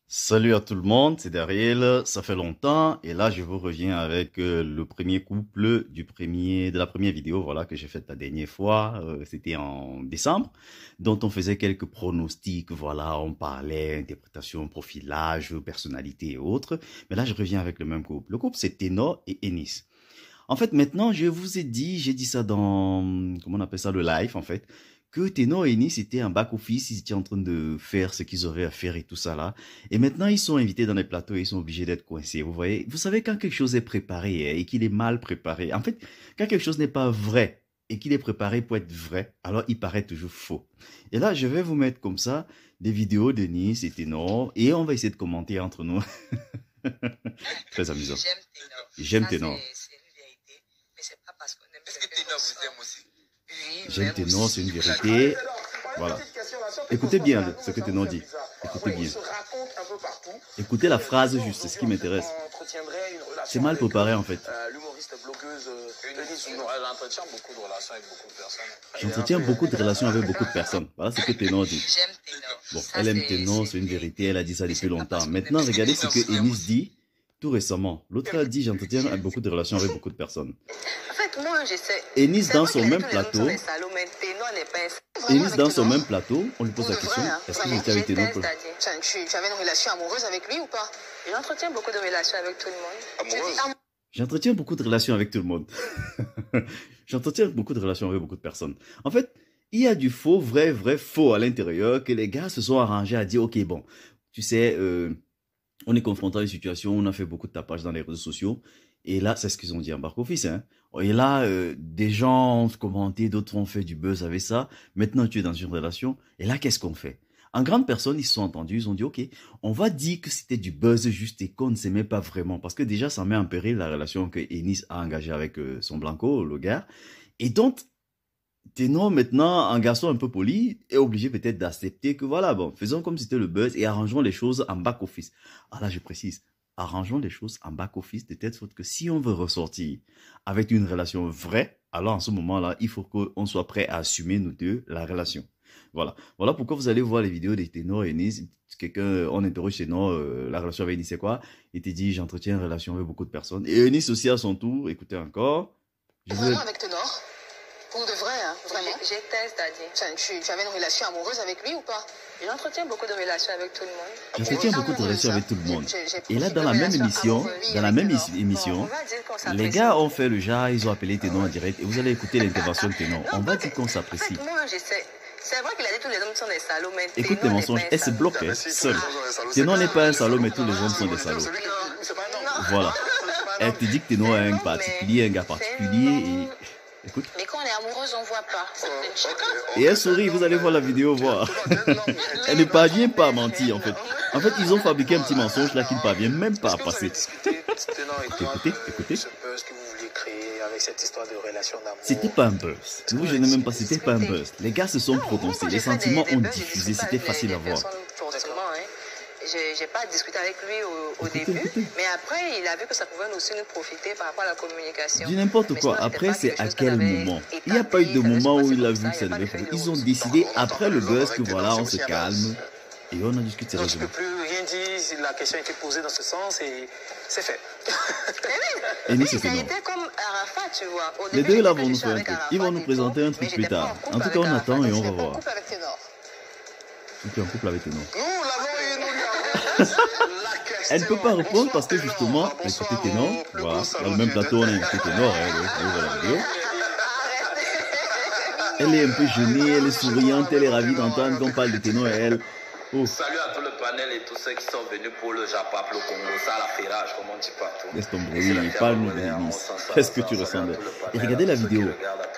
Salut à tout le monde, c'est Daryl, ça fait longtemps et là je vous reviens avec le premier couple de la première vidéo voilà que j'ai faite la dernière fois, c'était en décembre, dont on faisait quelques pronostics, voilà, on parlait interprétation, profilage, personnalité et autres, mais là je reviens avec le même couple. Le couple c'est Ténor et Ennis. En fait, maintenant, j'ai dit ça dans, comment on appelle ça, le live, en fait, que Tenor et Ennis étaient en back-office, ils étaient en train de faire ce qu'ils auraient à faire et tout ça là. Et maintenant, ils sont invités dans les plateaux et ils sont obligés d'être coincés. Vous voyez, vous savez, quand quelque chose est préparé et qu'il est mal préparé, en fait, quand quelque chose n'est pas vrai et qu'il est préparé pour être vrai, alors il paraît toujours faux. Et là, je vais vous mettre comme ça des vidéos d'Ennis et Tenor et on va essayer de commenter entre nous. Très amusant. J'aime Ténor. J'aime Ça, Ténor. c'est une vérité. Mais c'est pas parce qu'on aime Est-ce que Ténor vous aime aussi? Oui, J'aime même Ténor, aussi. c'est une vérité. Voilà. Écoutez bien ce que Ténor dit. Écoutez bien. Écoutez la phrase juste, c'est ce qui m'intéresse. C'est mal préparé en fait. L'humoriste blogueuse elle entretient beaucoup de relations avec beaucoup de personnes. J'entretiens beaucoup de relations avec beaucoup de personnes. Voilà ce que Ténor dit. J'aime Ténor. Bon, Ça, elle aime c'est Ténor, c'est une vérité, elle a dit ça depuis longtemps. Maintenant, regardez ce que Ennis dit tout récemment. L'autre a dit j'entretiens beaucoup de relations avec beaucoup de personnes. En fait, moi, j'essaie. Ennis dans son même Tous les hommes plateau, sont des salauds, mais Ténor n'est pas un salaud. Ennis Vraiment, dans avec son Ténor, même plateau, on lui pose pour la de question, vrai, hein, est-ce que vraiment, j'étais avec je Ténor? teste, c'est-à-dire, tu avais une relation amoureuse avec lui ou pas? J'entretiens beaucoup de relations avec tout le monde. Amoureuse? J'entretiens beaucoup de relations avec tout le monde. J'entretiens beaucoup de relations avec beaucoup de personnes. En fait, il y a du faux, vrai, vrai, faux à l'intérieur que les gars se sont arrangés à dire, ok, bon, tu sais, on est confronté à une situation où on a fait beaucoup de tapage dans les réseaux sociaux. Et là, c'est ce qu'ils ont dit en back-office. Hein. Et là, des gens ont commenté, d'autres ont fait du buzz avec ça. Maintenant, tu es dans une relation. Et là, qu'est-ce qu'on fait? En grande personne, ils se sont entendus, ils ont dit, OK, on va dire que c'était du buzz juste et qu'on ne s'aimait pas vraiment. Parce que déjà, ça met en péril la relation que Ennis a engagée avec son Blanco, le gars. Et donc, Ténor, maintenant, un garçon un peu poli, est obligé peut-être d'accepter que voilà, bon, faisons comme si c'était le buzz et arrangeons les choses en back-office. Ah là, je précise, arrangeons les choses en back-office de telle sorte que si on veut ressortir avec une relation vraie, alors en ce moment-là, il faut qu'on soit prêt à assumer nous deux la relation. Voilà. Voilà pourquoi vous allez voir les vidéos des Ténor et Nice. Quelqu'un, on interroge Ténor, la relation avec Nice c'est quoi? Il te dit, j'entretiens une relation avec beaucoup de personnes. Et Nice aussi à son tour, écoutez encore. Vraiment avec Ténor? Pour de vrai, hein, vraiment. J'ai test, c'est-à-dire, tu avais une relation amoureuse avec lui ou pas? J'entretiens beaucoup de relations avec tout le monde. J'entretiens beaucoup de relations avec tout le monde. Et là, dans la même émission, les gars ont fait le genre, ils ont appelé Ténor en direct et vous allez écouter l'intervention de Ténor. On va dire qu'on s'apprécie. Moi, j'essaie. C'est vrai qu'il a dit tous les hommes sont des salauds, mais écoute tes mensonges, elle se bloque seule. Ténor n'est pas un salaud, mais tous les hommes sont des salauds. Voilà. Elle te dit que Ténor est un particulier, un gars particulier et... Écoute. Mais quand on est amoureuse, on voit pas. Et elle sourit, vous allez voir la vidéo, voir. Elle ne parvient pas à mentir, en fait. En fait, ils ont fabriqué un petit mensonge là qui ne parvient même pas à passer. Écoutez. C'était pas un buzz. Vous, je n'ai même pas, c'était pas un buzz. Les gars se sont prononcés, les sentiments ont diffusé, c'était facile à voir. J'ai pas discuté avec lui au début, mais après, il a vu que ça pouvait aussi nous profiter par rapport à la communication. Dis n'importe quoi. Après, c'est à quel moment? Il n'y a pas eu de moment où il a vu que ça devait faire. Ils ont décidé après le buzz que voilà, on se calme et on en discute sérieusement. Je ne peux plus rien dire. La question a été posée dans ce sens et c'est fait. Et nous, c'est non. Les deux là vont nous faire un truc. Ils vont nous présenter un truc plus tard. En tout cas, on attend et on va voir. Tu es en couple avec Ténor. Nous l'avons eu, nous l'avons. Elle ne peut pas répondre parce que justement, écoutez Ténor, voilà, dans le même plateau, on a invité Ténor, la vidéo. Elle est un peu gênée, elle est souriante, elle est ravie d'entendre qu'on parle de Ténor et elle. Oh. Salut à tout le panel et tous ceux qui sont venus pour le Japap, le Congo, ça, la ferrage, comme on dit partout. Laisse tomber, oui, parle-nous de Ennis. Qu'est-ce que tu ressens de... Et regardez la vidéo.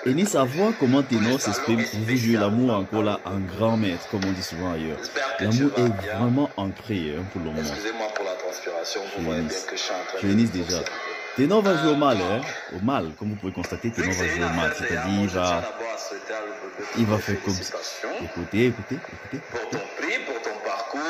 Ennis, à voir comment Ténor s'exprime, vous jure, l'amour encore là, un grand maître, comme on dit souvent ailleurs. L'amour est vraiment ancré hein, pour le moment. Excusez-moi pour la transpiration, vous voyez bien que je suis en train de... Ennis déjà. Ténor va jouer au mal, hein. Au mal, comme vous pouvez constater, Ténor va jouer au mal. C'est-à-dire, il va faire comme ça. Écoutez. Pour ton prix, pour ton parcours.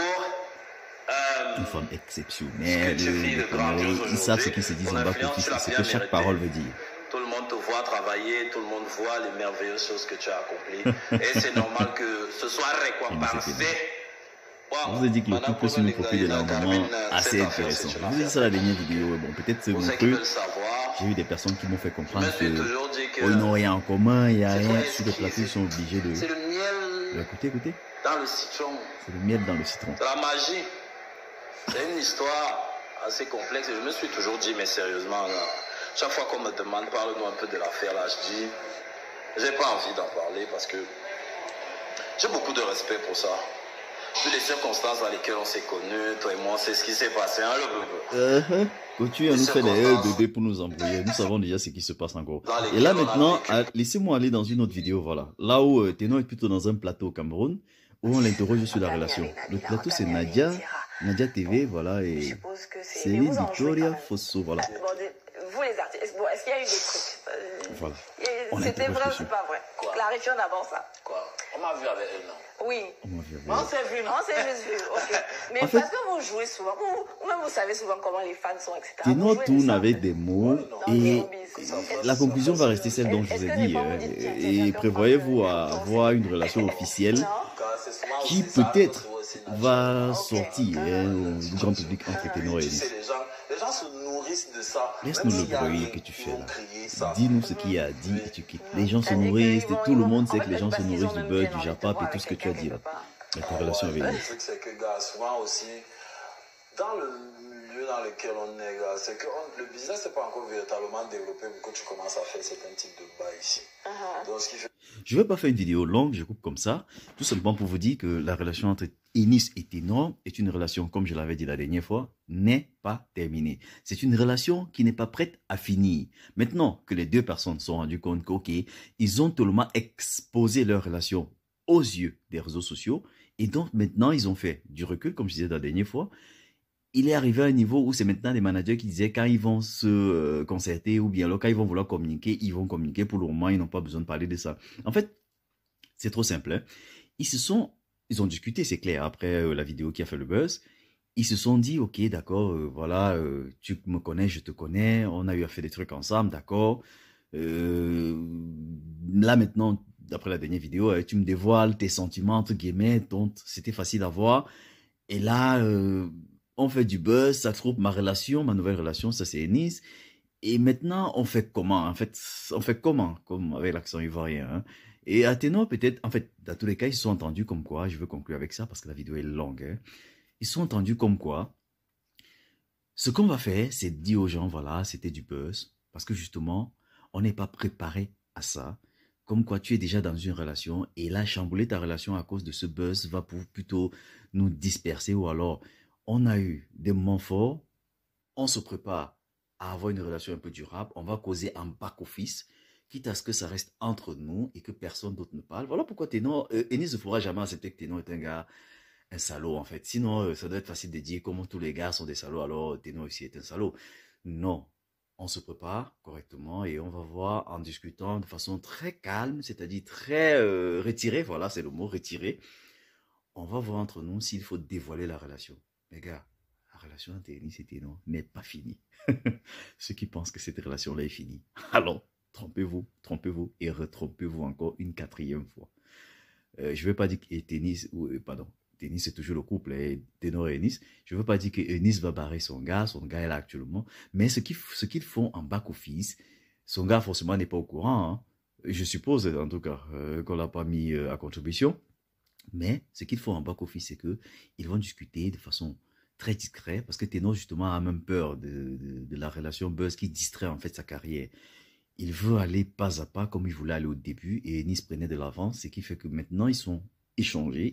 Une femme exceptionnelle. Ils savent ce qu'ils se disent en bas pour ce que chaque parole veut dire. Tout le monde te voit travailler, tout le monde voit les merveilleuses choses que tu as accomplies. Et c'est normal que ce soit récompensé Je vous ai dit que le couple sur nos profils est un moment assez intéressant. Je vous ai dit ça la dernière vidéo. Bon, peut-être c'est mon truc. J'ai eu des personnes qui m'ont fait comprendre que ils n'ont rien en commun, il n'y a rien sur le plateau, ils sont obligés de... C'est le miel Écoutez. dans le citron. C'est le miel dans le citron. C'est la magie. C'est une histoire assez complexe et je me suis toujours dit, mais sérieusement, là, chaque fois qu'on me demande, parle-nous un peu de l'affaire, là, je dis, j'ai pas envie d'en parler parce que j'ai beaucoup de respect pour ça. Vu les circonstances dans lesquelles on s'est connus, toi et moi, c'est ce qui s'est passé, hein, le Coutu nous fait des heures de dé pour nous embrouiller. Nous savons déjà ce qui se passe encore. Et là maintenant, laissez-moi aller dans une autre vidéo, voilà. Là où Ténor est plutôt dans un plateau au Cameroun, où on l'interroge sur la relation. Le plateau c'est Nadia TV, voilà, et c'est Victoria Fosso, voilà. Vous les artistes, bon, est-ce qu'il y a eu des trucs Voilà. C'était vrai ou c'est pas vrai? Clarifions d'abord ça. Quoi? On m'a vu avec elle, non? Oui. On s'est vu, non? On s'est juste vu, ok. Mais en fait, parce que vous jouez souvent, vous-même vous savez souvent comment les fans sont, etc. Ténor tourne avec des mots et la conclusion va rester celle dont je vous ai dit. Et prévoyez-vous à avoir une relation officielle qui peut-être va sortir au grand public entre Ténor et Enis. Les gens se nourrissent de ça. Laisse-nous le bruit que tu fais là. Dis-nous ce qu'il y a à dire et tu quittes. Les gens se nourrissent, et tout le monde sait que les gens se nourrissent du beurre, du japap et tout ce que tu as dit là. Mais ta relation avec Enis. Le truc, c'est que, gars, souvent aussi, dans le milieu dans lequel on est, gars, c'est que le business n'est pas encore véritablement développé pour que tu commences à faire certains types de bas ici. Donc, ce qui fait... Je ne vais pas faire une vidéo longue, je coupe comme ça, tout simplement pour vous dire que la relation entre Enis et Ténor est une relation, comme je l'avais dit la dernière fois, n'est pas terminée. C'est une relation qui n'est pas prête à finir. Maintenant que les deux personnes se sont rendues compte qu'ok, ils ont totalement exposé leur relation aux yeux des réseaux sociaux, et donc maintenant ils ont fait du recul, comme je disais la dernière fois. Il est arrivé à un niveau où c'est maintenant des managers qui disaient quand ils vont se concerter ou bien alors quand ils vont vouloir communiquer, ils vont communiquer. Pour le moment, ils n'ont pas besoin de parler de ça. En fait, c'est trop simple. Hein. Ils ont discuté, c'est clair, après la vidéo qui a fait le buzz. Ils se sont dit, ok, d'accord, voilà, tu me connais, je te connais, on a eu à faire des trucs ensemble, d'accord. Là maintenant, d'après la dernière vidéo, tu me dévoiles tes sentiments, entre guillemets, donc c'était facile à voir. Et là... on fait du buzz, ça trouve ma nouvelle relation, ça c'est Enis. Et maintenant, on fait comment? En fait, on fait comment? Comme avec l'accent ivoirien. Hein? Et à Ténor, peut-être, en fait, dans tous les cas, ils se sont entendus comme quoi, je veux conclure avec ça parce que la vidéo est longue. Hein? Ils se sont entendus comme quoi, ce qu'on va faire, c'est dire aux gens, voilà, c'était du buzz. Parce que justement, on n'est pas préparé à ça. Comme quoi tu es déjà dans une relation et là, chambouler ta relation à cause de ce buzz va plutôt nous disperser ou alors... On a eu des moments forts, on se prépare à avoir une relation un peu durable, on va causer en back-office, quitte à ce que ça reste entre nous et que personne d'autre ne parle. Voilà pourquoi Ténor, Enis ne pourra jamais accepter que Ténor est un gars, un salaud en fait. Sinon, ça doit être facile de dire comment tous les gars sont des salauds, alors Ténor aussi est un salaud. Non, on se prépare correctement et on va voir en discutant de façon très calme, c'est-à-dire très retirée, voilà c'est le mot, retiré. On va voir entre nous s'il faut dévoiler la relation. Les gars, la relation entre Enis et Ténor n'est pas finie. Ceux qui pensent que cette relation-là est finie, alors, trompez-vous et retrompez-vous encore une 4e fois. Je ne veux pas dire que Ténor c'est toujours le couple, Ténor et Enis. Je ne veux pas dire que Enis va barrer son gars est là actuellement, mais ce qu'ils font en back-office, son gars forcément n'est pas au courant, hein. Je suppose en tout cas qu'on ne l'a pas mis à contribution. Mais ce qu'il faut en back-office, c'est qu'ils vont discuter de façon très discrète parce que Ténor, justement, a même peur de la relation buzz qui distrait en fait sa carrière. Il veut aller pas à pas comme il voulait aller au début et Enis prenait de l'avance, ce qui fait que maintenant, ils ont échangé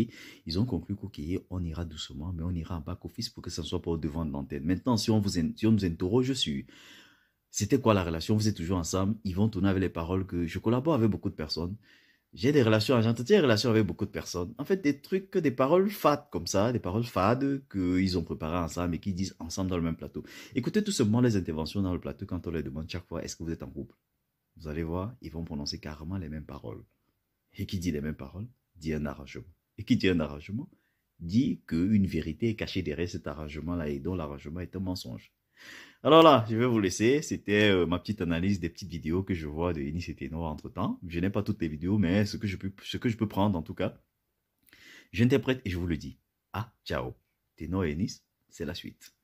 et ils ont conclu qu'on ira doucement, mais on ira en back-office pour que ça ne soit pas au devant de l'antenne. Maintenant, si on nous interroge dessus, c'était quoi la relation? Vous êtes toujours ensemble? Ils vont tourner avec les paroles que je collabore avec beaucoup de personnes. J'ai des relations, j'entretiens des relations avec beaucoup de personnes. En fait, des paroles fades comme ça, des paroles fades qu'ils ont préparées ensemble et qu'ils disent ensemble dans le même plateau. Écoutez tout simplement les interventions dans le plateau quand on leur demande chaque fois, est-ce que vous êtes en couple? Vous allez voir, ils vont prononcer carrément les mêmes paroles. Et qui dit les mêmes paroles? Dit un arrangement. Et qui dit un arrangement? Dit qu'une vérité est cachée derrière cet arrangement-là et dont l'arrangement est un mensonge. Alors là, je vais vous laisser. C'était ma petite analyse des petites vidéos que je vois de Enis et Ténor entre temps. Je n'ai pas toutes les vidéos, mais ce que je peux prendre en tout cas. J'interprète et je vous le dis. Ah, ciao. Ténor et Nice, c'est la suite.